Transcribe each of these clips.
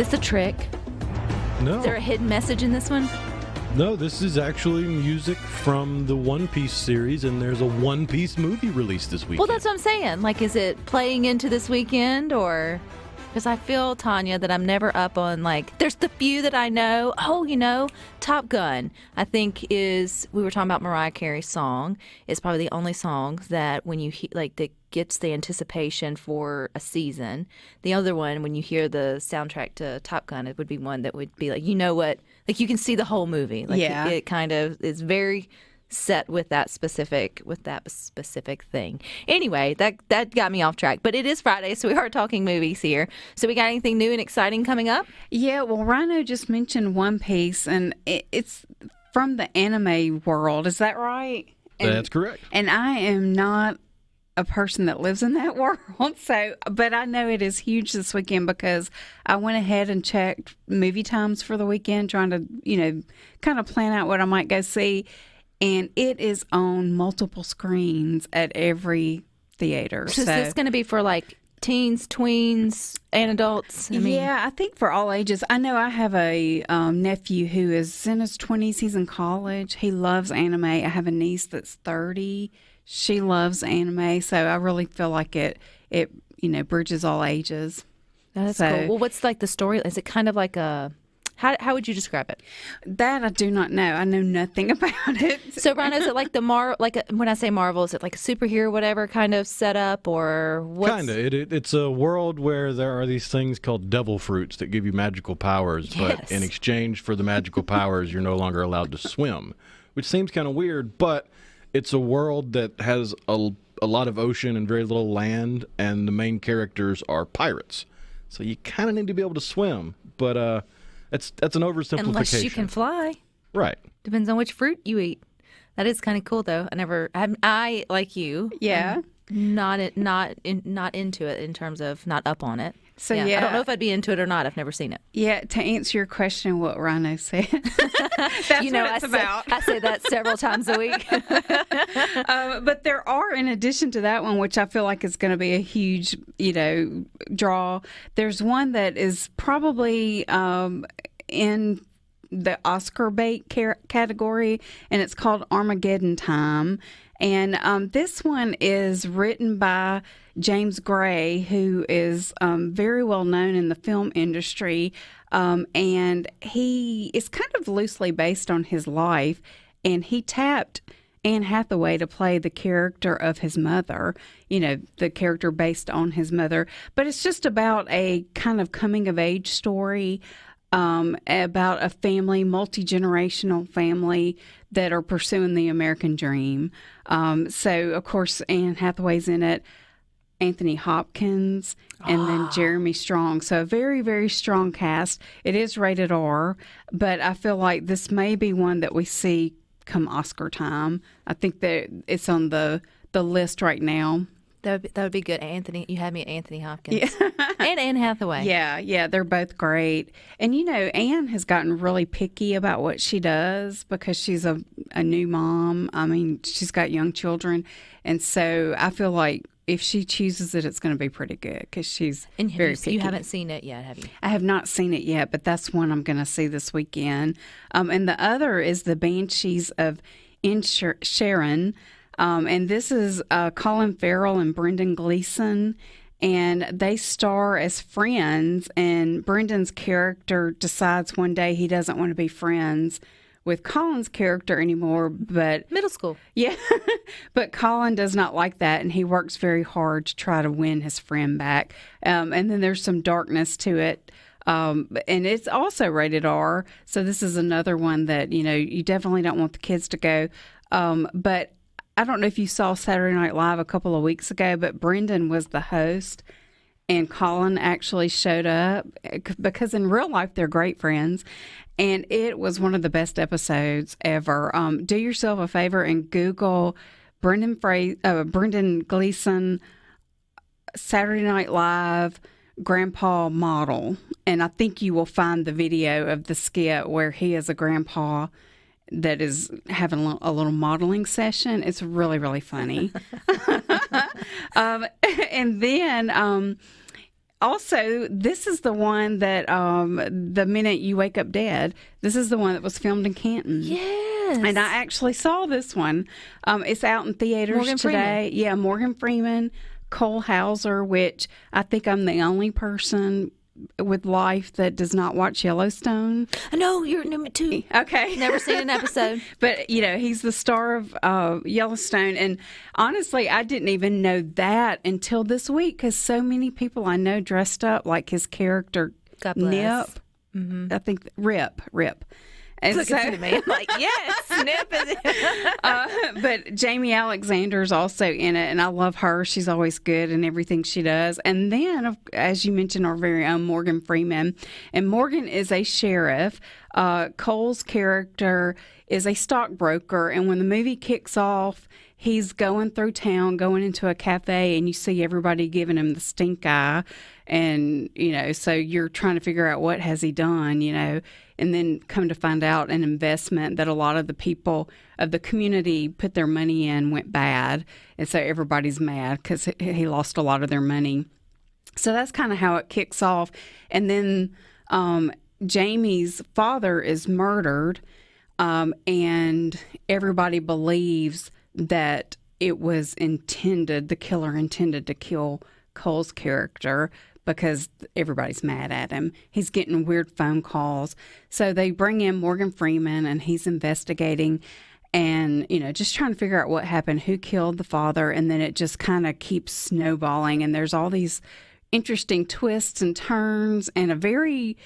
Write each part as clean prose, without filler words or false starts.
this a trick? No. Is there a hidden message in this one? No, this is actually music from the One Piece series, and there's a One Piece movie released this weekend. Well, that's what I'm saying. Like, is it playing into this weekend, or... Because I feel, Tanya, that I'm never up on, like, there's the few that I know. Oh, Top Gun, I think we were talking about Mariah Carey's song. It's probably the only song that when you, that gets the anticipation for a season. The other one, when you hear the soundtrack to Top Gun, it would be one that would be like, you know what? Like, you can see the whole movie. Like, yeah. It kind of is very set with that specific thing. Anyway, that got me off track. But it is Friday, so we are talking movies here. So we got anything new and exciting coming up? Yeah, well, Rhino just mentioned One Piece, and it's from the anime world. Is that right? That's correct. And I am not a person that lives in that world, but I know it is huge this weekend because I went ahead and checked movie times for the weekend, trying to, kind of plan out what I might go see. And it is on multiple screens at every theater. So is this going to be for like teens, tweens, and adults? I think for all ages. I know I have a nephew who is in his 20s. He's in college. He loves anime. I have a niece that's 30. She loves anime. So I really feel like it bridges all ages. That's cool. Well, what's like the story? Is it kind of like a... How would you describe it? That I do not know. I know nothing about it. So, Ryan, is it like when I say Marvel, is it like a superhero, whatever kind of setup, or what? Kind of. It's a world where there are these things called devil fruits that give you magical powers, Yes. but in exchange for the magical powers, you're no longer allowed to swim, which seems kind of weird, but it's a world that has a lot of ocean and very little land, and the main characters are pirates. So you kind of need to be able to swim, but... That's an oversimplification. Unless you can fly. Right. Depends on which fruit you eat. That is kind of cool, though. I like you. Yeah. Not into it in terms of not up on it. So I don't know if I'd be into it or not. I've never seen it. Yeah. To answer your question, what Rhino said. That's what it's about. I say that several times a week. But there are, in addition to that one, which I feel like is going to be a huge, draw. There's one that is probably in the Oscar bait category, and it's called Armageddon Time. And this one is written by James Gray, who is very well known in the film industry. And he is kind of loosely based on his life. And he tapped Anne Hathaway to play the character of his mother, the character based on his mother. But it's just about a kind of coming-of-age story about a family, multi-generational family that are pursuing the American dream. So, of course, Anne Hathaway's in it, Anthony Hopkins, and then Jeremy Strong. So a very, very strong cast. It is rated R, but I feel like this may be one that we see come Oscar time. I think that it's on the list right now. That would be good. Anthony, you had me at Anthony Hopkins. Yeah. And Anne Hathaway. Yeah, they're both great. And Anne has gotten really picky about what she does because she's a new mom. I mean, she's got young children. And so I feel like if she chooses it, it's going to be pretty good because she's very picky. You haven't seen it yet, have you? I have not seen it yet, but that's one I'm going to see this weekend. And the other is The Banshees of Inisherin. And this is Colin Farrell and Brendan Gleeson, and they star as friends, and Brendan's character decides one day he doesn't want to be friends with Colin's character anymore, but... Middle school. Yeah, but Colin does not like that, and he works very hard to try to win his friend back. And then there's some darkness to it. And it's also rated R, so this is another one that, you definitely don't want the kids to go. But I don't know if you saw Saturday Night Live a couple of weeks ago, but Brendan was the host, and Colin actually showed up because in real life they're great friends, and it was one of the best episodes ever. Do yourself a favor and Google Brendan Gleeson Saturday Night Live grandpa model, and I think you will find the video of the skit where he is a grandpa that is having a little modeling session. It's really, really funny. And then also, this is the one that The Minute You Wake Up Dead. This is the one that was filmed in Canton. Yes. And I actually saw this one. It's out in theaters Morgan today. Freeman. Yeah, Morgan Freeman, Cole Hauser, which I think I'm the only person with life that does not watch Yellowstone. I know you're number 2. Okay. Never seen an episode. But, he's the star of Yellowstone. And honestly, I didn't even know that until this week because so many people I know dressed up like his character, God bless. Nip. Mm-hmm. I think Rip. And Looking to me, I'm like, yes, Snip is it. But Jamie Alexander's also in it, and I love her. She's always good in everything she does. And then, as you mentioned, our very own Morgan Freeman. And Morgan is a sheriff. Cole's character is a stockbroker. And when the movie kicks off, he's going through town, going into a cafe, and you see everybody giving him the stink eye. And, so you're trying to figure out what has he done, and then come to find out an investment that a lot of the people of the community put their money in went bad. And so everybody's mad because he lost a lot of their money. So that's kind of how it kicks off. And then Jamie's father is murdered, and everybody believes that it was the killer intended to kill Cole's character because everybody's mad at him. He's getting weird phone calls. So they bring in Morgan Freeman, and he's investigating and, just trying to figure out what happened, who killed the father, and then it just kind of keeps snowballing. And there's all these interesting twists and turns and a very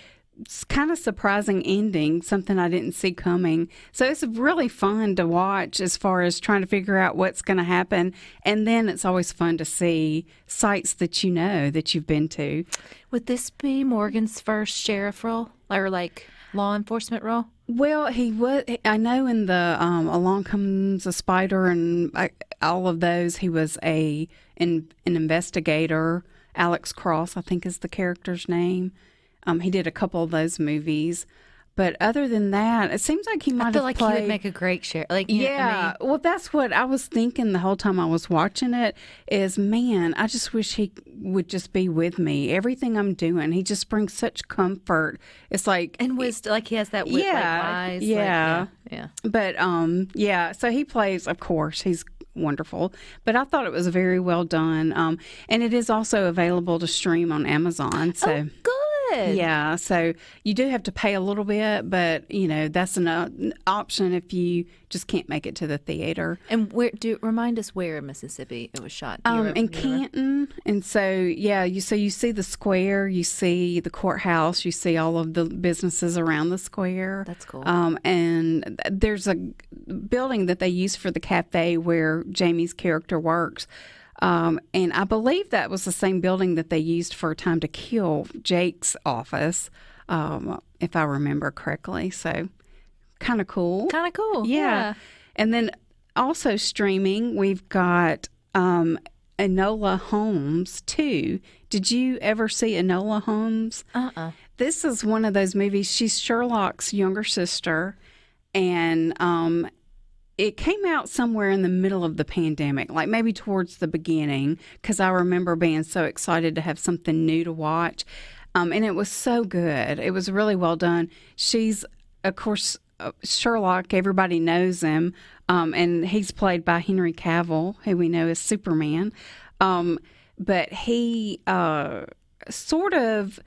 kind of surprising ending, something I didn't see coming. So it's really fun to watch as far as trying to figure out what's going to happen. And then it's always fun to see sites that that you've been to. Would this be Morgan's first sheriff role or like law enforcement role? Well, he was. I know in the Along Comes a Spider and all of those, he was an investigator. Alex Cross, I think, is the character's name. He did a couple of those movies. But other than that, it seems like he might have played... I feel like he would make a great sheriff. Well, that's what I was thinking the whole time I was watching it is, man, I just wish he would just be with me. Everything I'm doing, he just brings such comfort. It's like... And wisdom, like he has that wit, wise. Yeah. Yeah. But, so he plays, of course, he's wonderful. But I thought it was very well done. And it is also available to stream on Amazon. So. Oh, good. Yeah, so you do have to pay a little bit, but that's an option if you just can't make it to the theater. And remind us where in Mississippi it was shot? In Canton, and so you see the square, you see the courthouse, you see all of the businesses around the square. That's cool. And there's a building that they use for the cafe where Jamie's character works. And I believe that was the same building that they used for Time to Kill Jake's office, if I remember correctly. So kind of cool. Yeah. And then also streaming, we've got Enola Holmes 2. Did you ever see Enola Holmes? This is one of those movies. She's Sherlock's younger sister, and it came out somewhere in the middle of the pandemic, like maybe towards the beginning, because I remember being so excited to have something new to watch. And it was so good. It was really well done. She's, of course, Sherlock. Everybody knows him. And he's played by Henry Cavill, who we know as Superman. But he sort of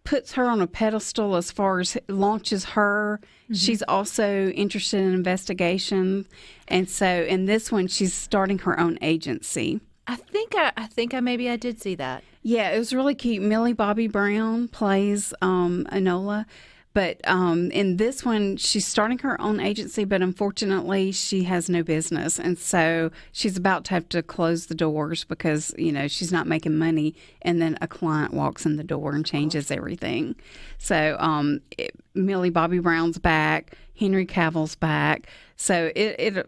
puts her on a pedestal as far as launches her. Mm-hmm. She's also interested in investigation. And so in this one, she's starting her own agency. I think I did see that. Yeah, it was really cute. Millie Bobby Brown plays Enola. But in this one, she's starting her own agency, but unfortunately, she has no business. And so she's about to have to close the doors because, she's not making money. And then a client walks in the door and changes everything. So Millie Bobby Brown's back, Henry Cavill's back. So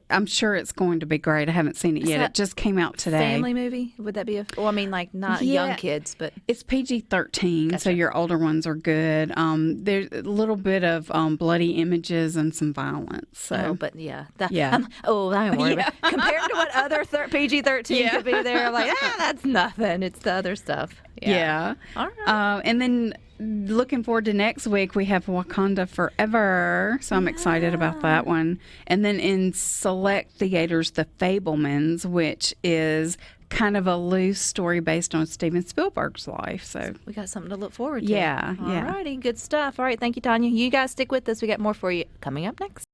I'm sure it's going to be great. I haven't seen it yet. It just came out today. Family movie? Would that be well, I mean, like not young kids, but it's PG-13, Gotcha. so your older ones are good. There's a little bit of bloody images and some violence. So, but yeah, I'm worried about compared to what other PG-13 could be there. I'm like, that's nothing. It's the other stuff. Yeah. All right. And then looking forward to next week, we have Wakanda Forever. So I'm excited about that one. And then in select theaters, The Fabelmans, which is kind of a loose story based on Steven Spielberg's life. So we got something to look forward to. Yeah. All righty. Good stuff. All right. Thank you, Tanya. You guys stick with us. We got more for you coming up next.